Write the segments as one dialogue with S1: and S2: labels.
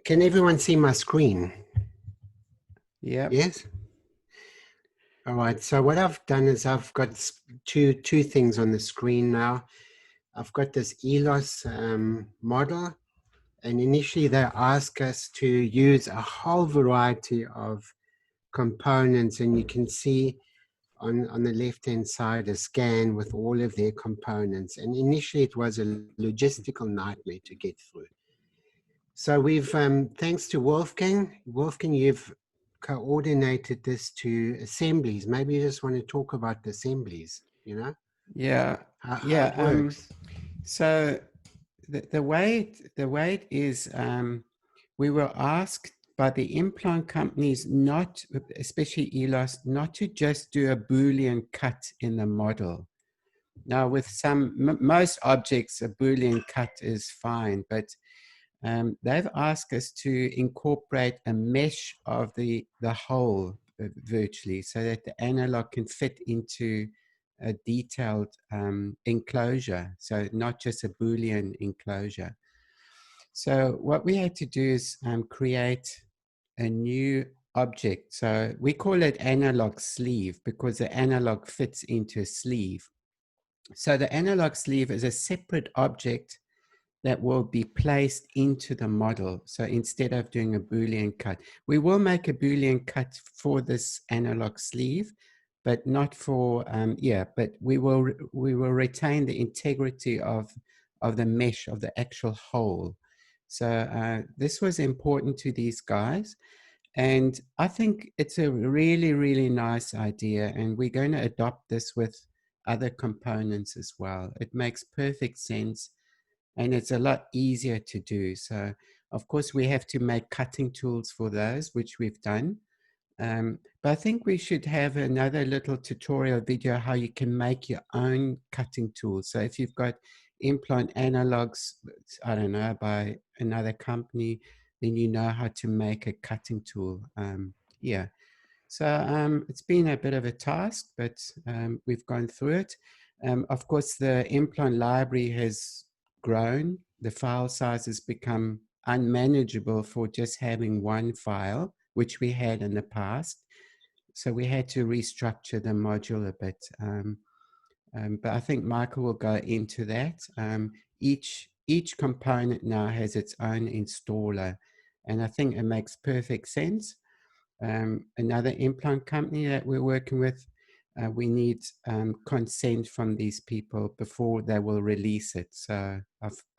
S1: Can everyone see my screen?
S2: Yeah.
S1: Yes? All right. So what I've done is I've got two things on the screen now. I've got this Elos model, and initially they ask us to use a whole variety of components, and you can see on the left-hand side a scan with all of their components. And initially it was a logistical nightmare to get through. So we've, thanks to Wolfgang, you've coordinated this to assemblies. Maybe you just want to talk about the assemblies, you know?
S2: Yeah.
S1: How it works.
S2: So the way it is, we were asked by the implant companies not, especially Elos, not to just do a Boolean cut in the model. Now, with most objects, a Boolean cut is fine, but they've asked us to incorporate a mesh of the whole virtually, so that the analog can fit into a detailed enclosure, so not just a Boolean enclosure. So what we had to do is create a new object. So we call it analog sleeve because the analog fits into a sleeve. So the analog sleeve is a separate object that will be placed into the model. So instead of doing a Boolean cut, we will make a Boolean cut for this analog sleeve, but not for, but we will retain the integrity of the mesh of the actual hole. So this was important to these guys. And I think it's a really, really nice idea. And we're going to adopt this with other components as well. It makes perfect sense. And it's a lot easier to do. So, of course, we have to make cutting tools for those, which we've done. But I think we should have another little tutorial video how you can make your own cutting tools. So if you've got implant analogs, I don't know, by another company, then you know how to make a cutting tool. Yeah. So it's been a bit of a task, but we've gone through it. Of course, the implant library has grown. The file size has become unmanageable for just having one file, which we had in the past. So we had to restructure the module a bit. But I think Michael will go into that. Each component now has its own installer, and I think it makes perfect sense. Another implant company that we're working with, we need consent from these people before they will release it. So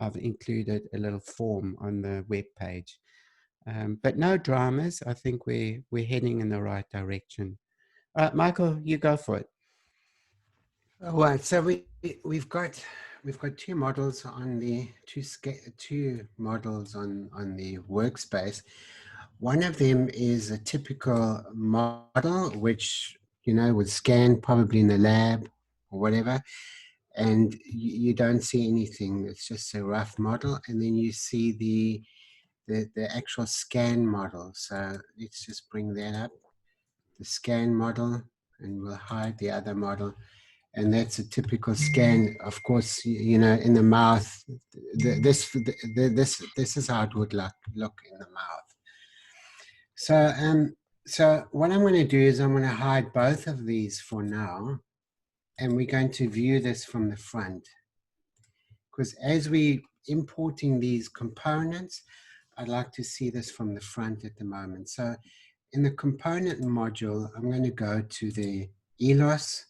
S2: I've included a little form on the web page. But no dramas. I think we're heading in the right direction. Michael, you go for it.
S1: All right. So we've got two models on the two models on the workspace. One of them is a typical model, which, you know, would scan probably in the lab or whatever, and you don't see anything. It's just a rough model. And then you see the actual scan model. So let's just bring that up, the scan model, and we'll hide the other model. And that's a typical scan. Of course, you know, in the mouth, this is how it would look in the mouth. So what I'm going to do is I'm going to hide both of these for now, and we're going to view this from the front. Because as we importing these components, I'd like to see this from the front at the moment. So in the component module, I'm going to go to the Elos,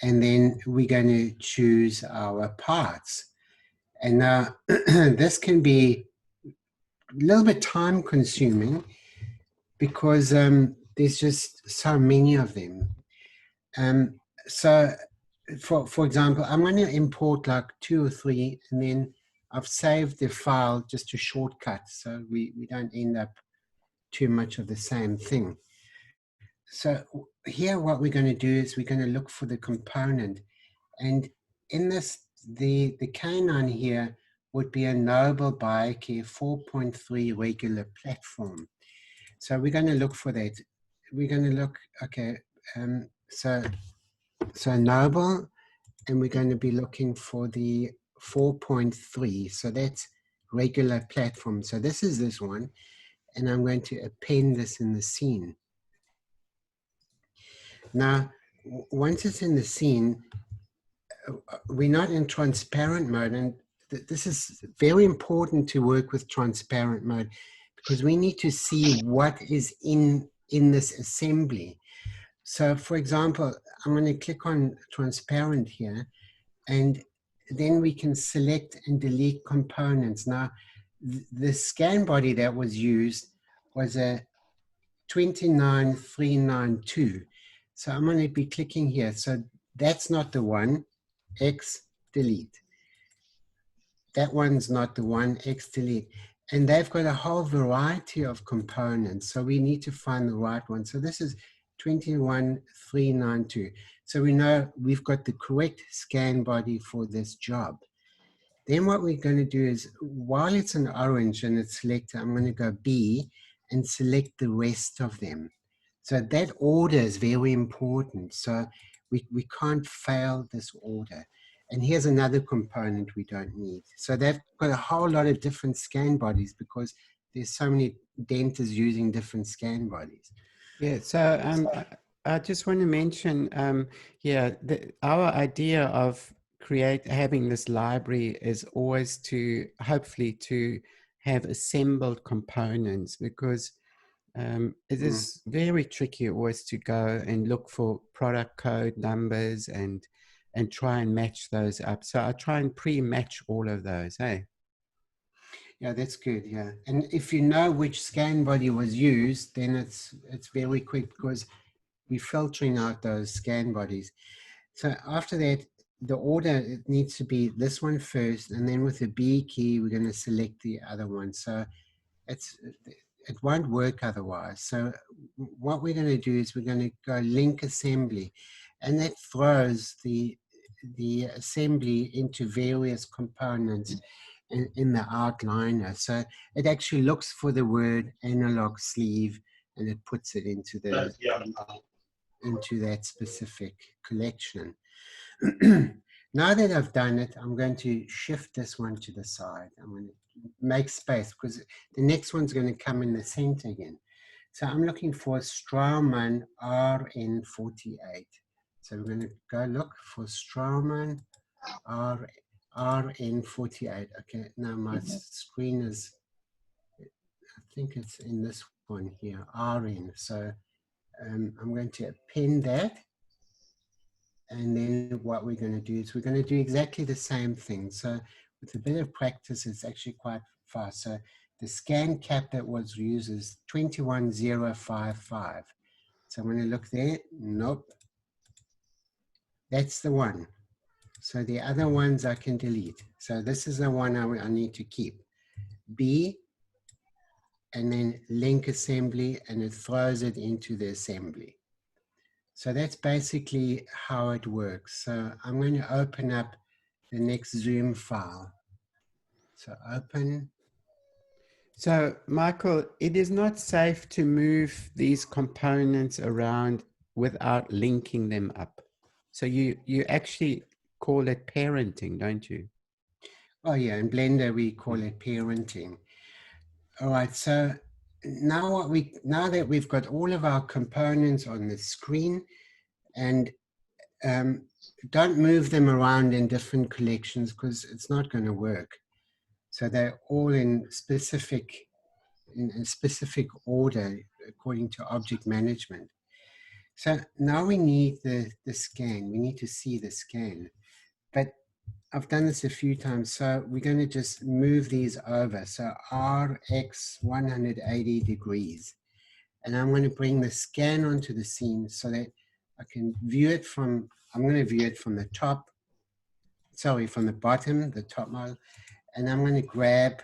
S1: and then we're going to choose our parts. And now this can be a little bit time consuming because there's just so many of them. So for example, I'm going to import like 2 or 3, and then I've saved the file just to shortcut so we don't end up too much of the same thing. So here what we're going to do is we're going to look for the component, and in this the canine here would be a Noble BioCare 4.3 regular platform. So we're going to look for that. We're going to look, okay, so Noble, and we're going to be looking for the 4.3. So that's regular platform. So this is this one, and I'm going to append this in the scene. Now, once it's in the scene, we're not in transparent mode, and this is very important to work with transparent mode, because we need to see what is in this assembly. So for example, I'm going to click on transparent here, and then we can select and delete components. Now, the scan body that was used was a 29392. So I'm going to be clicking here. So that's not the one, X delete. That one's not the one, X delete. And they've got a whole variety of components. So we need to find the right one. So this is 21392. So we know we've got the correct scan body for this job. Then what we're going to do is, while it's an orange and it's selected, I'm going to go B and select the rest of them. So that order is very important. So we can't fail this order. And here's another component we don't need. So they've got a whole lot of different scan bodies because there's so many dentists using different scan bodies.
S2: Yeah, so I just want to mention, our idea of having this library is always to hopefully to have assembled components, because it is very tricky always to go and look for product code numbers and try and match those up. So I try and pre-match all of those, hey?
S1: Yeah, that's good. Yeah, and if you know which scan body was used, then it's very quick because we're filtering out those scan bodies. So after that, the order, it needs to be this one first, and then with the B key, we're going to select the other one. So it won't work otherwise. So what we're going to do is we're going to go link assembly, and that throws the assembly into various components in the outliner. So it actually looks for the word analog sleeve, and it puts it into the into that specific collection. Now that I've done it, I'm going to shift this one to the side. I'm going to make space because the next one's going to come in the center again. So I'm looking for Straumann RN48. So we're going to go look for Straumann RN48. Okay, now my screen is, I think it's in this one here, RN. So I'm going to append that. And then what we're going to do is we're going to do exactly the same thing. So with a bit of practice, it's actually quite fast. So the scan cap that was used is 21055. So I'm going to look there. Nope. That's the one. So the other ones I can delete. So this is the one I need to keep. B, and then link assembly, and it throws it into the assembly. So that's basically how it works. So I'm going to open up the next Zoom file. So open.
S2: So Michael, it is not safe to move these components around without linking them up. So you actually call it parenting, don't you?
S1: Oh yeah, in Blender we call it parenting. All right, so now that we've got all of our components on the screen, and don't move them around in different collections because it's not going to work. So they're all in specific order according to object management. So now we need the scan. We need to see the scan. But I've done this a few times. So we're going to just move these over. So RX 180 degrees. And I'm going to bring the scan onto the scene so that I can view it from, I'm going to view it from the top, sorry, from the bottom, the top model. And I'm going to grab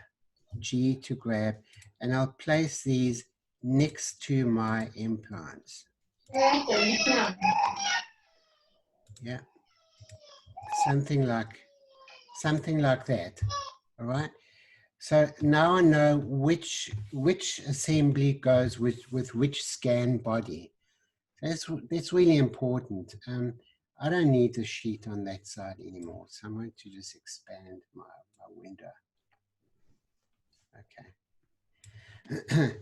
S1: G to grab, and I'll place these next to my implants. Yeah, something like that. All right. So now I know which assembly goes with which scan body. That's really important. I don't need the sheet on that side anymore, so I'm going to just expand my window. Okay.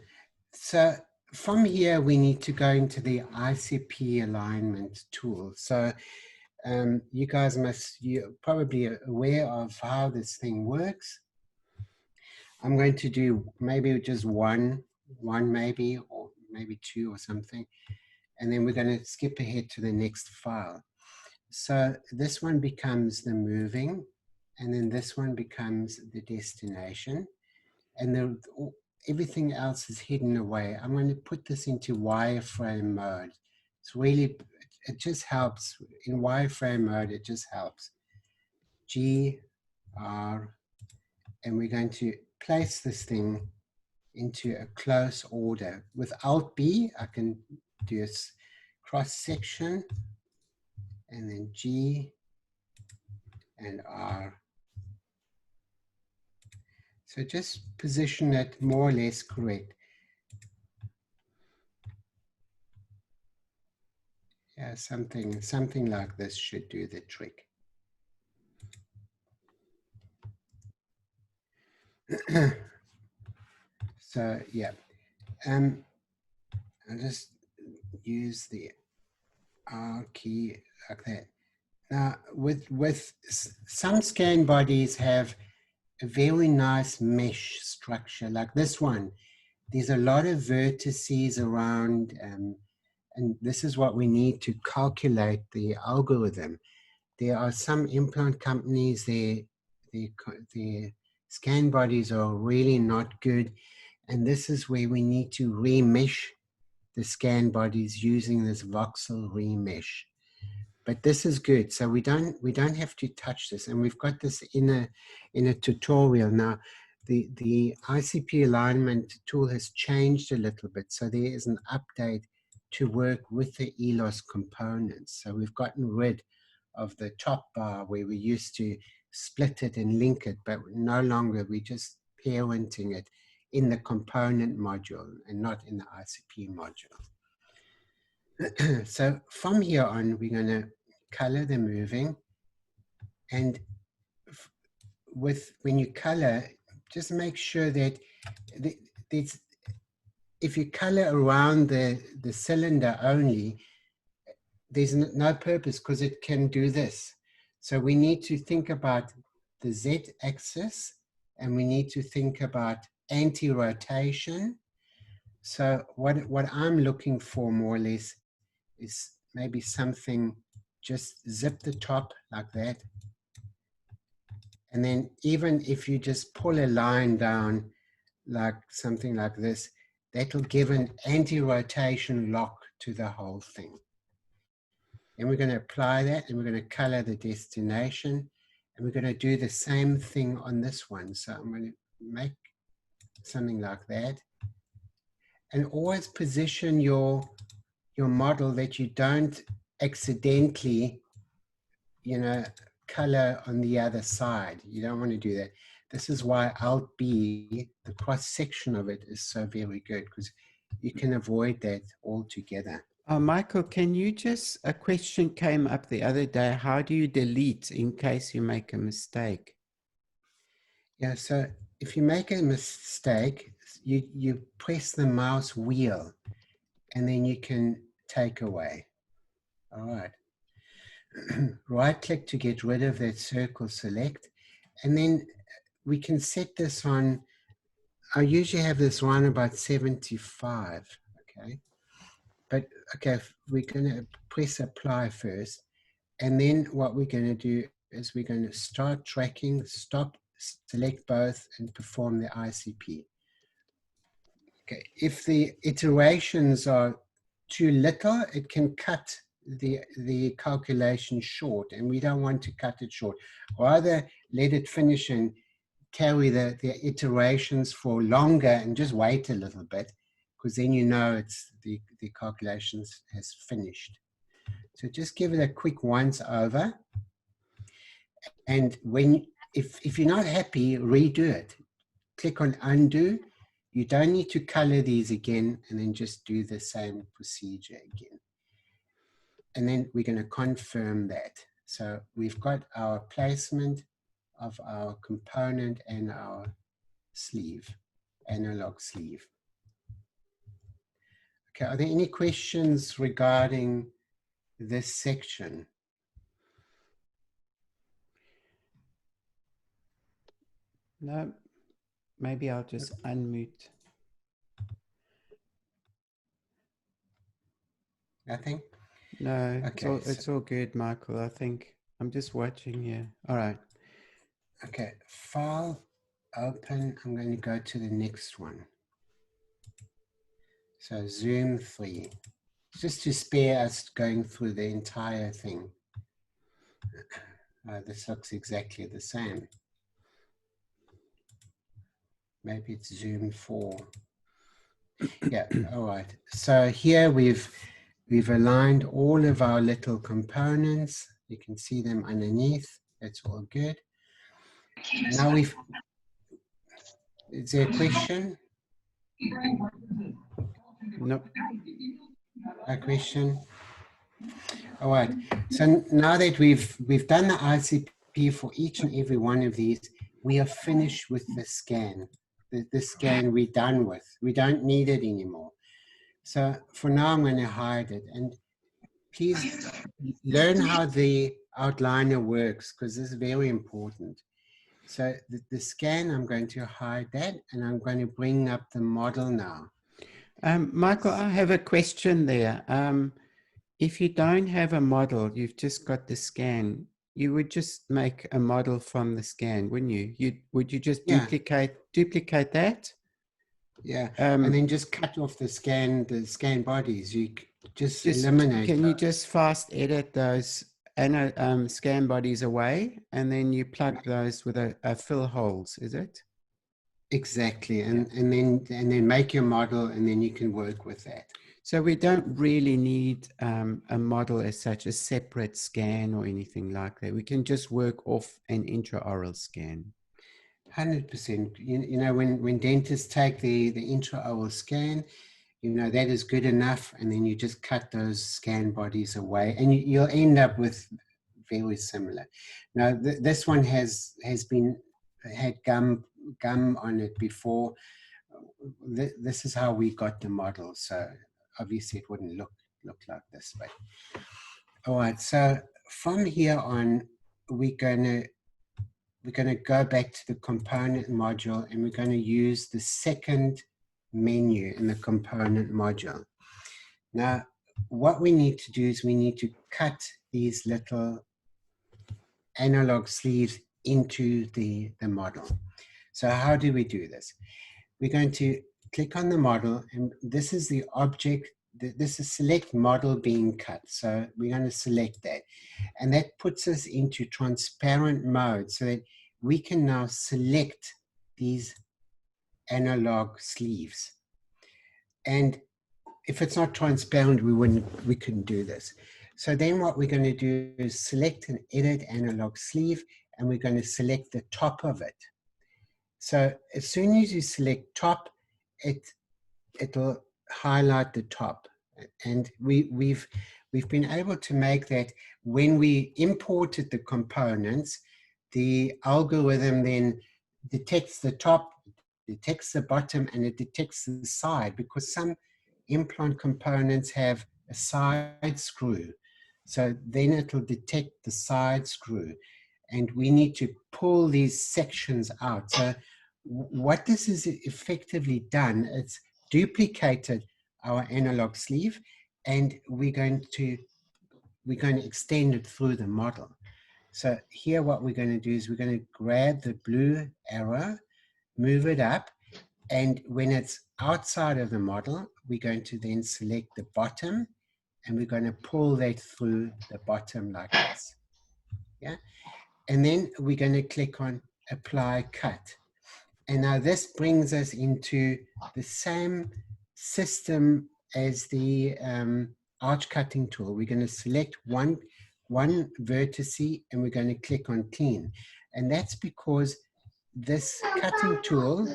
S1: So from here, we need to go into the Icp Alignment Tool. So you guys you're probably aware of how this thing works. I'm going to do maybe just one maybe, or maybe two or something. And then we're going to skip ahead to the next file. So this one becomes the moving, and then this one becomes the destination. And everything else is hidden away. I'm going to put this into wireframe mode. It's really, it just helps. In wireframe mode, it just helps. G, R, and we're going to place this thing into a close order. With Alt B, I can do a cross section, and then G and R. So just position it more or less correct. Yeah, something like this should do the trick. So yeah, I'll just use the R key like that. Now with some scan bodies have a very nice mesh structure like this one. There's a lot of vertices around, and this is what we need to calculate the algorithm. There are some implant companies, their scan bodies are really not good, and this is where we need to remesh the scan bodies using this voxel remesh. But this is good, so we don't have to touch this, and we've got this in a tutorial now. The Icp alignment tool has changed a little bit, so there is an update to work with the Elos components. So we've gotten rid of the top bar where we used to split it and link it, but no longer, we're just parenting it in the component module and not in the Icp module. So from here on, we're going to color the moving, and when you color, just make sure that if you color around the cylinder only, there's no purpose because it can do this. So we need to think about the Z-axis, and we need to think about anti-rotation. So what I'm looking for more or less is maybe something, just zip the top like that. And then even if you just pull a line down like something like this, that'll give an anti-rotation lock to the whole thing. And we're going to apply that, and we're going to color the destination, and we're going to do the same thing on this one. So I'm going to make something like that, and always position your model that you don't accidentally, color on the other side. You don't want to do that. This is why Alt B, the cross section of it, is so very good, because you can avoid that altogether.
S2: Michael, can you a question came up the other day. How do you delete in case you make a mistake?
S1: Yeah, so if you make a mistake, you press the mouse wheel, and then you can take away. All right. Right click to get rid of that circle select, and then we can set this on, I usually have this one about 75, okay? But okay, we're gonna press apply first, and then what we're gonna do is we're gonna start tracking, stop, select both, and perform the ICP. Okay, if the iterations are too little, it can cut the calculation short, and we don't want to cut it short. Rather, let it finish and carry the iterations for longer and just wait a little bit, because then you know it's the calculations has finished. So just give it a quick once over, and if you're not happy, redo it. Click on undo. You don't need to color these again, and then just do the same procedure again. And then we're going to confirm that. So we've got our placement of our component and our sleeve. analog sleeve. Okay, are there any questions regarding this section?
S2: No, maybe I'll just unmute.
S1: Nothing?
S2: No,
S1: Okay,
S2: it's all good, Michael. I think I'm just watching here. All right.
S1: Okay, file, open. I'm going to go to the next one. So Zoom 3, just to spare us going through the entire thing. This looks exactly the same. Maybe it's Zoom 4. Yeah, all right. So here we've aligned all of our little components. You can see them underneath. That's all good. Now is there a question?
S2: Nope.
S1: A question? All right. So now that we've done the ICP for each and every one of these, we are finished with the scan. The scan we're done with. We don't need it anymore. So for now, I'm going to hide it. And please learn how the outliner works, because this is very important. So the scan, I'm going to hide that, and I'm going to bring up the model now.
S2: Michael, I have a question there. If you don't have a model, you've just got the scan, you would just make a model from the scan, wouldn't you? Would you just duplicate that?
S1: Yeah, and then just cut off the scan bodies. You just eliminate.
S2: Can you just fast edit those scan bodies away, and then you plug those with a fill holes? Is it?
S1: Exactly, and then make your model, and then you can work with that.
S2: So we don't really need a model as such, a separate scan or anything like that. We can just work off an intraoral scan.
S1: 100%. You know, when dentists take the intraoral scan, you know, that is good enough, and then you just cut those scan bodies away, and you'll end up with very similar. Now, this one had gum on it before. This is how we got the model, so obviously it wouldn't look like this. But all right, so from here on, we're gonna go back to the component module, and we're going to use the second menu in the component module. Now, what we need to do is we need to cut these little analog sleeves into the model. So how do we do this? We're going to click on the model, and this is the object. This is select model being cut. So we're going to select that. And that puts us into transparent mode so that we can now select these analog sleeves. And if it's not transparent, we couldn't do this. So then what we're going to do is select and edit analog sleeve, and we're going to select the top of it. So as soon as you select top, it'll highlight the top. And we've been able to make that when we imported the components, the algorithm then detects the top, detects the bottom, and it detects the side, because some implant components have a side screw. So then it'll detect the side screw, and we need to pull these sections out. So what this is effectively done, it's duplicated our analog sleeve, and we're going to extend it through the model. So here what we're going to do is we're going to grab the blue arrow, move it up, and when it's outside of the model, we're going to then select the bottom, and we're going to pull that through the bottom like this. Yeah, and then we're going to click on apply cut. And now this brings us into the same system as the arch cutting tool. We're going to select one vertice, and we're going to click on clean. And that's because this cutting tool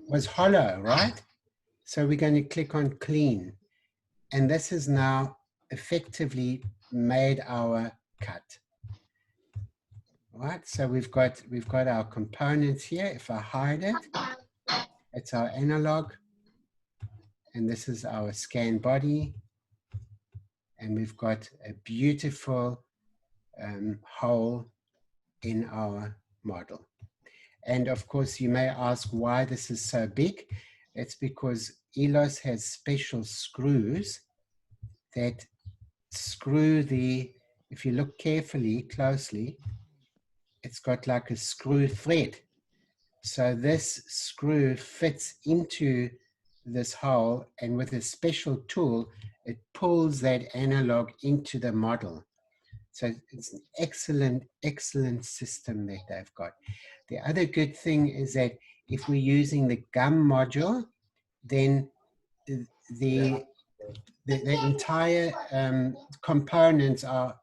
S1: was hollow, right? So we're going to click on clean. And this has now effectively made our cut. right, so we've got our components here. If I hide it, it's our analog, and this is our scan body, and we've got a beautiful hole in our model. And of course, you may ask why this is so big. It's because Elos has special screws that screw the, if you look carefully, closely, it's got like a screw thread. So this screw fits into this hole, and with a special tool, it pulls that analog into the model. So it's an excellent, excellent system that they've got. The other good thing is that if we're using the gum module, then the entire components are,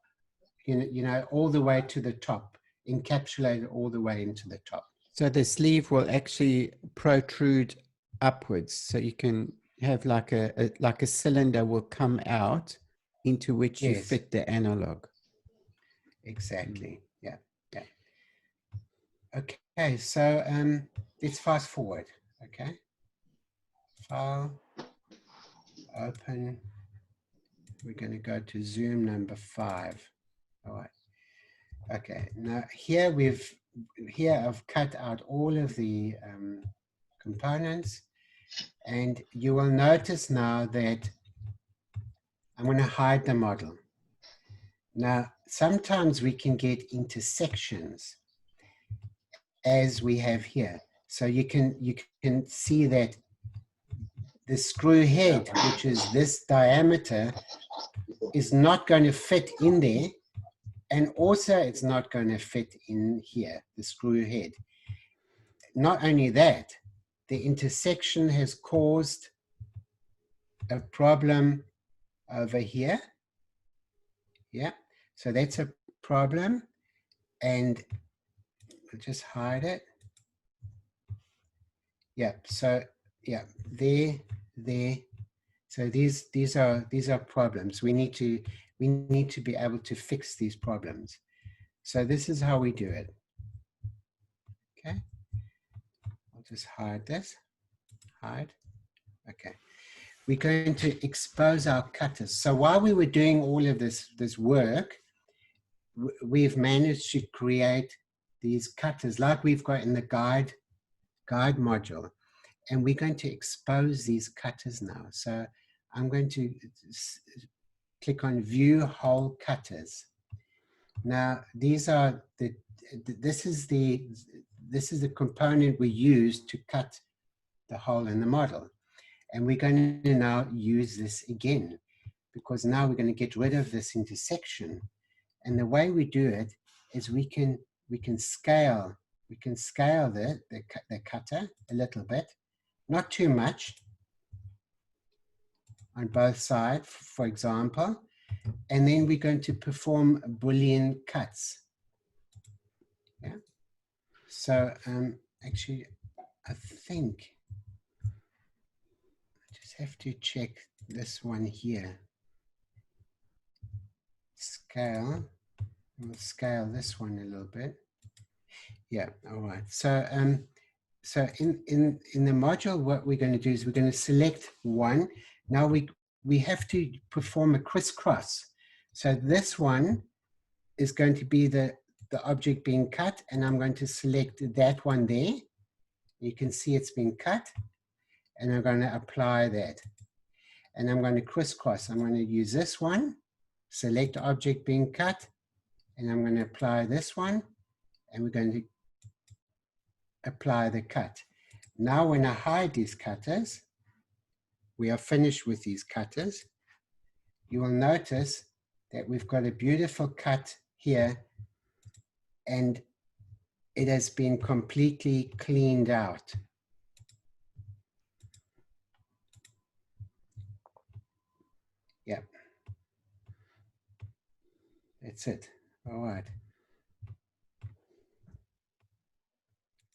S1: you know, all the way to the top, encapsulated all the way into the top.
S2: So the sleeve will actually protrude upwards, so you can have like a cylinder will come out into which you
S1: Yes.
S2: fit the analog.
S1: Exactly. Yeah. Yeah. Okay. So let's fast forward. Okay. File. Open. We're going to go to Zoom number 5. All right. Okay. Now here I've cut out all of the components, and you will notice now that I'm going to hide the model. Now, sometimes we can get intersections as we have here. So you can see that the screw head, which is this diameter, is not going to fit in there. And also it's not going to fit in here, the screw head. Not only that, the intersection has caused a problem over here. Yeah, so that's a problem. And we'll just hide it. Yeah, so yeah, there. So these are problems. We need to be able to fix these problems. So this is how we do it. Okay. I'll just hide this. Hide. Okay. We're going to expose our cutters. So while we were doing all of this work, we've managed to create these cutters like we've got in the guide module. And we're going to expose these cutters now. So I'm going to click on View Hole Cutters. Now, these are this is the component we use to cut the hole in the model. And we're going to now use this again, because now we're going to get rid of this intersection. And the way we do it is we can scale the cutter a little bit. Not too much on both sides, for example, and then we're going to perform Boolean cuts. Yeah. So actually, I think I just have to check this one here. Scale. We'll scale this one a little bit. Yeah. All right. So so in the module, what we're going to do is we're going to select one. Now we have to perform a crisscross. So this one is going to be the object being cut, and I'm going to select that one there. You can see it's been cut, and I'm going to apply that. And I'm going to crisscross. I'm going to use this one, select object being cut, and I'm going to apply this one, and we're going to apply the cut. Now when I hide these cutters, we are finished with these cutters. You will notice that we've got a beautiful cut here, and it has been completely cleaned out. Yeah. That's it. All right.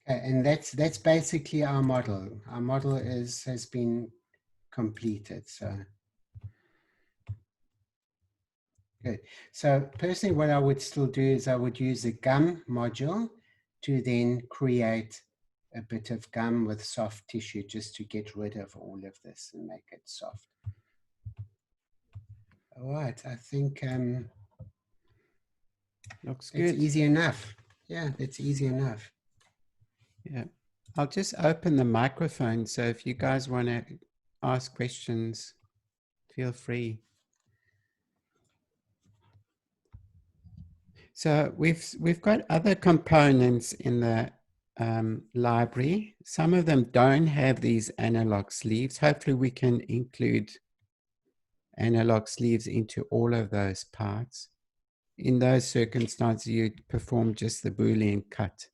S1: Okay, and that's basically our model. Our model has been completed. So Good. So personally, what I would still do is I would use the gum module to then create a bit of gum with soft tissue just to get rid of all of this and make it soft. All right, I think
S2: Looks
S1: it's
S2: good.
S1: easy enough. Yeah, it's easy enough.
S2: Yeah. I'll just open the microphone. So if you guys want to ask questions, feel free. So we've got other components in the library. Some of them don't have these analog sleeves. Hopefully we can include analog sleeves into all of those parts. In those circumstances, you perform just the Boolean cut.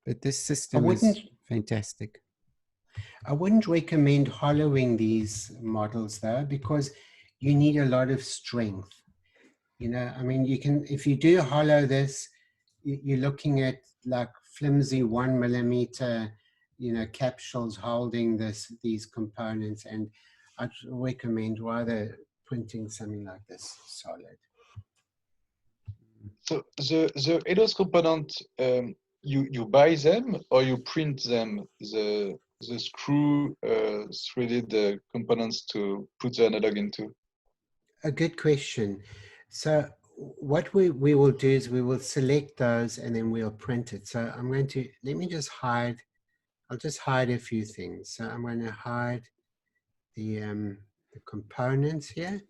S2: But this system is fantastic.
S1: I wouldn't recommend hollowing these models though, because you need a lot of strength. You know, I mean, you can, if you do hollow this, you're looking at like flimsy 1 millimeter, you know, capsules holding these components, and I'd recommend rather printing something like this solid.
S3: So the Elos component, you buy them or you print them, the screw threaded components to put the analog into?
S1: A good question. So what we will do is we will select those and then we'll print it. So I'm going to, let me just hide, I'll just hide a few things. So I'm going to hide the components here,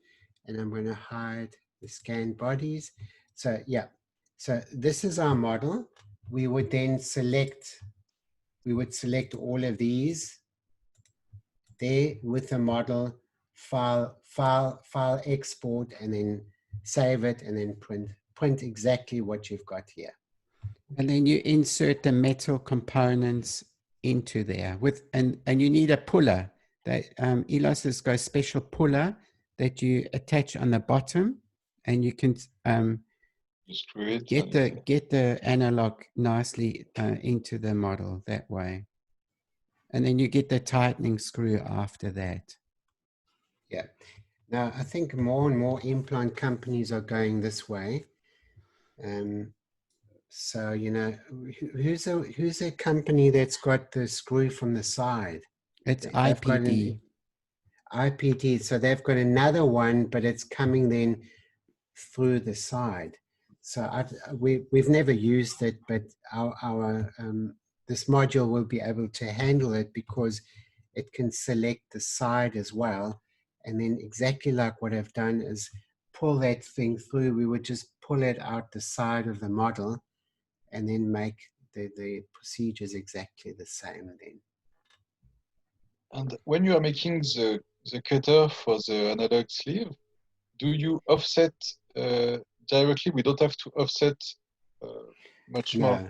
S1: and I'm going to hide the scanned bodies. So yeah, so this is our model. We would then select, we would select all of these there with the model, file export, and then save it, and then print exactly what you've got here.
S2: And then you insert the metal components into there with, and you need a puller. That Elos has got a special puller that you attach on the bottom, and you can
S3: Screw it
S2: get the analog nicely into the model that way. And then you get the tightening screw after that.
S1: Yeah. Now, I think more and more implant companies are going this way. So, you know, who's a company that's got the screw from the side?
S2: It's
S1: They've got an IPD. So they've got another one, but it's coming then through the side. So we've never used it, but this module will be able to handle it because it can select the side as well. And then exactly like what I've done is pull that thing through. We would just pull it out the side of the model and then make the procedures exactly the same then.
S3: And when you are making the cutter for the analog sleeve, do you offset directly? We don't have to offset much more.
S1: No,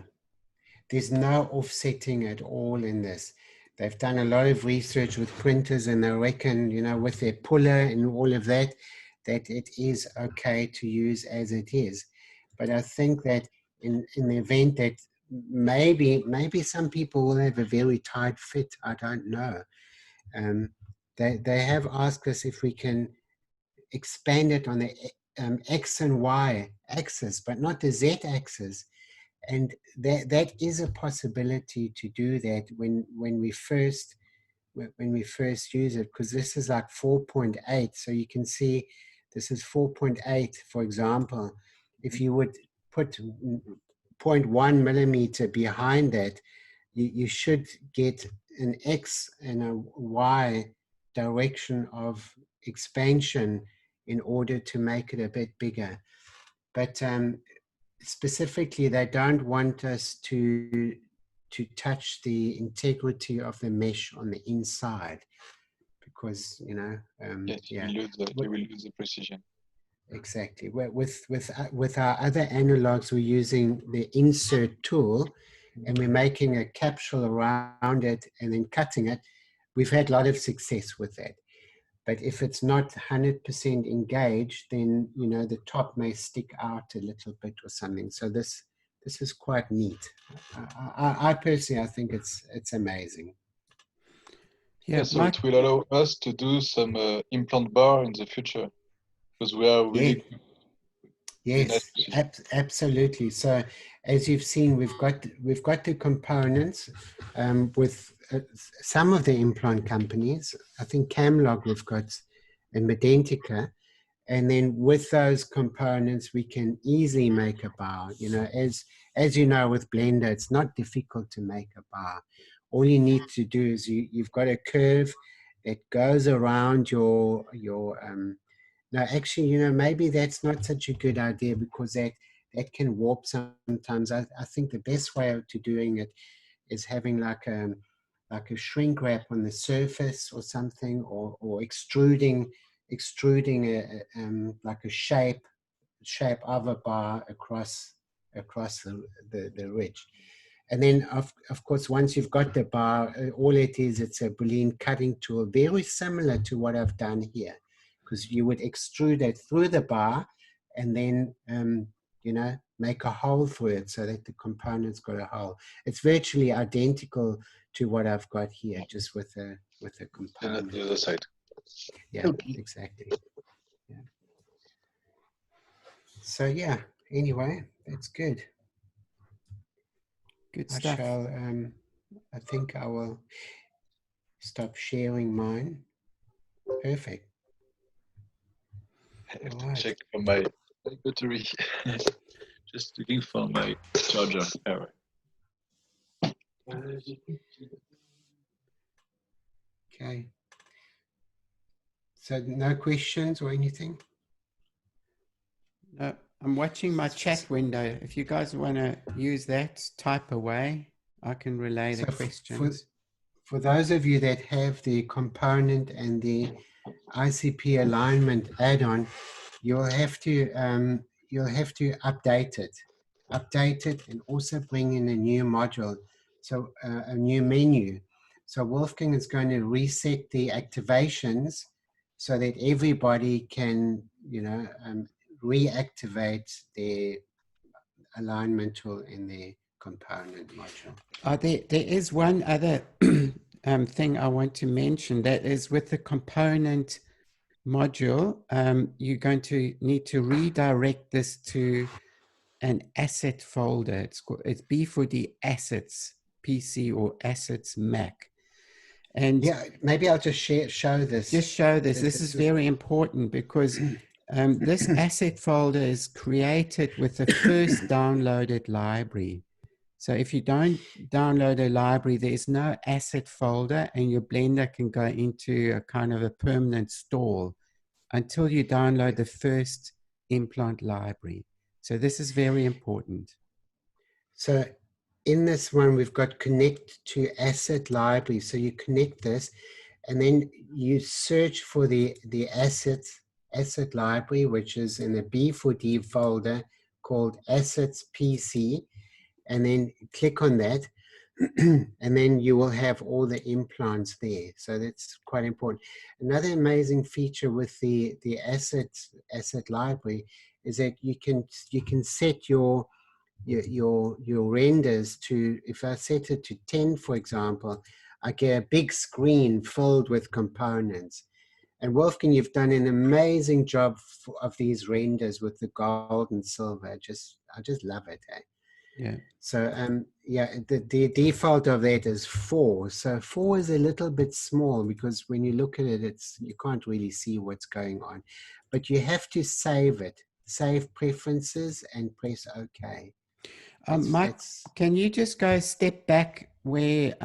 S1: there's no offsetting at all in this. They've done a lot of research with printers, and they reckon, you know, with their puller and all of that, that it is okay to use as it is. But I think that in the event that maybe some people will have a very tight fit, I don't know. They have asked us if we can expand it on the X and Y axis, but not the Z axis. And that is a possibility to do that when we first use it, because this is like 4.8. So you can see this is 4.8, for example. If you would put 0.1 millimeter behind that, you should get an X and a Y direction of expansion in order to make it a bit bigger. But specifically, they don't want us to touch the integrity of the mesh on the inside, because, you know,
S3: Yes,
S1: yeah,
S3: you will lose the precision.
S1: Exactly. With our other analogs, we're using the insert tool, and we're making a capsule around it and then cutting it. We've had a lot of success with that. But if it's not 100% engaged, then, you know, the top may stick out a little bit or something. So this is quite neat. I personally, I think it's amazing.
S3: Yeah, so it will allow us to do some implant bar in the future, because we are really
S1: Yes, absolutely. So as you've seen, we've got the components with some of the implant companies. I think Camlog we've got, and Medentica. And then with those components, we can easily make a bar. You know, as you know, with Blender, it's not difficult to make a bar. All you need to do is you've got a curve that goes around your no, actually, you know, maybe that's not such a good idea because that can warp sometimes. I think the best way to doing it is having like a shrink wrap on the surface or something, or extruding like a shape of a bar across the ridge. And then, of course, once you've got the bar, all it is, it's a Boolean cutting tool, very similar to what I've done here, because you would extrude it through the bar and then, you know, make a hole through it so that the component's got a hole. It's virtually identical to what I've got here, just with a component.
S3: The other side.
S1: Yeah, exactly. Yeah. So yeah, anyway, that's good.
S2: Good
S1: I
S2: stuff.
S1: shall, I think I will stop sharing mine. Perfect.
S3: I have
S1: All
S3: to
S1: right.
S3: check for my battery. Just looking for my charger.
S1: Okay. So no questions or anything?
S2: No, I'm watching my chat window. If you guys want to use that, type away. I can relay the questions.
S1: For those of you that have the component and the ICP alignment add-on, you'll have to update it, and also bring in a new module, so a new menu. So Wolfgang is going to reset the activations so that everybody can, you know, reactivate their alignment tool in the component module.
S2: There is one other thing I want to mention, that is with the component module, you're going to need to redirect this to an asset folder. It's B4D Assets PC or Assets Mac. And
S1: yeah, maybe I'll just show this.
S2: Just show this. This is very important because this asset folder is created with the first downloaded library. So if you don't download a library, there is no asset folder, and your Blender can go into a kind of a permanent stall until you download the first implant library. So this is very important.
S1: So in this one, we've got connect to asset library. So you connect this, and then you search for the asset library, which is in the B4D folder called Assets PC, and then click on that. And then you will have all the implants there. So that's quite important. Another amazing feature with the asset library is that you can set your renders to, if I set it to 10, for example, I get a big screen filled with components. And Wolfgang, you've done an amazing job of these renders with the gold and silver. I just love it. Eh?
S2: Yeah.
S1: So yeah, the default of that is 4. So 4 is a little bit small because when you look at it, you can't really see what's going on. But you have to save it, save preferences, and press OK.
S2: Mike, can you just go a step back where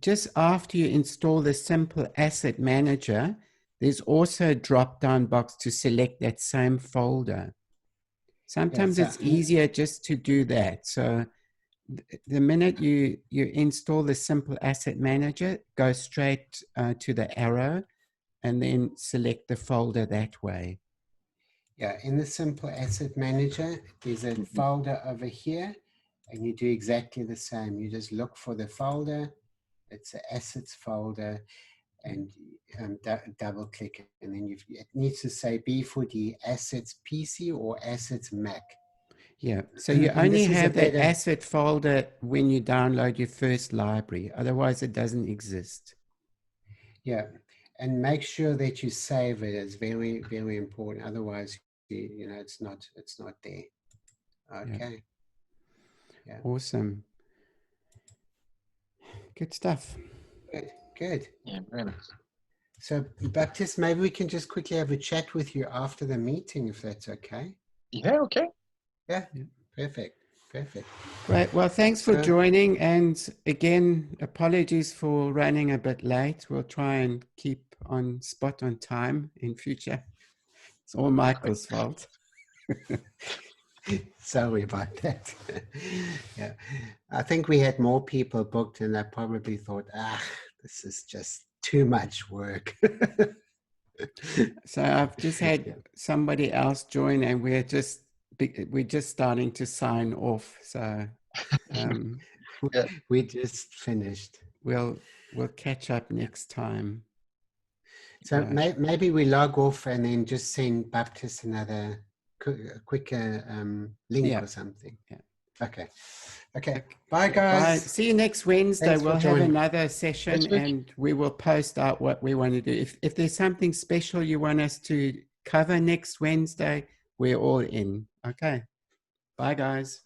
S2: just after you install the simple asset manager, there's also a drop-down box to select that same folder. Sometimes it's easier just to do that. So the minute you install the simple asset manager, go straight to the arrow and then select the folder that way.
S1: Yeah, in the simple asset manager, there's a folder over here, and you do exactly the same. You just look for the folder. It's the assets folder, and double click it, and then it needs to say B4D Assets PC or Assets Mac.
S2: Yeah, so you only have that asset folder when you download your first library. Otherwise, it doesn't exist.
S1: Yeah, and make sure that you save it. It's very, very important. Otherwise, you know, it's not there. Okay. Yeah.
S2: Awesome. Good stuff.
S1: Good. Good.
S3: Yeah, very nice.
S1: So Baptiste, maybe we can just quickly have a chat with you after the meeting, if that's okay.
S3: Yeah, okay.
S1: Yeah.
S2: Yeah.
S1: Perfect. Perfect.
S2: Great. Well, thanks for
S1: So-
S2: joining. And again, apologies for running a bit late. We'll try and keep on spot on time in future. It's all Michael's fault.
S1: Sorry about that. Yeah. I think we had more people booked and they probably thought, this is just too much work.
S2: So I've just had
S1: Yeah.
S2: somebody else join, and we're just starting to sign off. So
S3: Yeah.
S1: We just finished.
S2: we'll catch up next time.
S1: So
S2: Right.
S1: maybe we log off and then just send Baptiste another quicker link
S2: Yeah.
S1: or something.
S2: Yeah.
S1: Okay. Okay.
S2: Okay.
S1: Bye,
S2: Bye.
S1: guys.
S2: See you next Wednesday.
S1: Thanks for
S2: We'll have
S1: joining.
S2: another session,
S3: Next week.
S2: and we will post out what we want to do. If there's something special you want us to cover next Wednesday, we're all in. Okay. Bye, guys.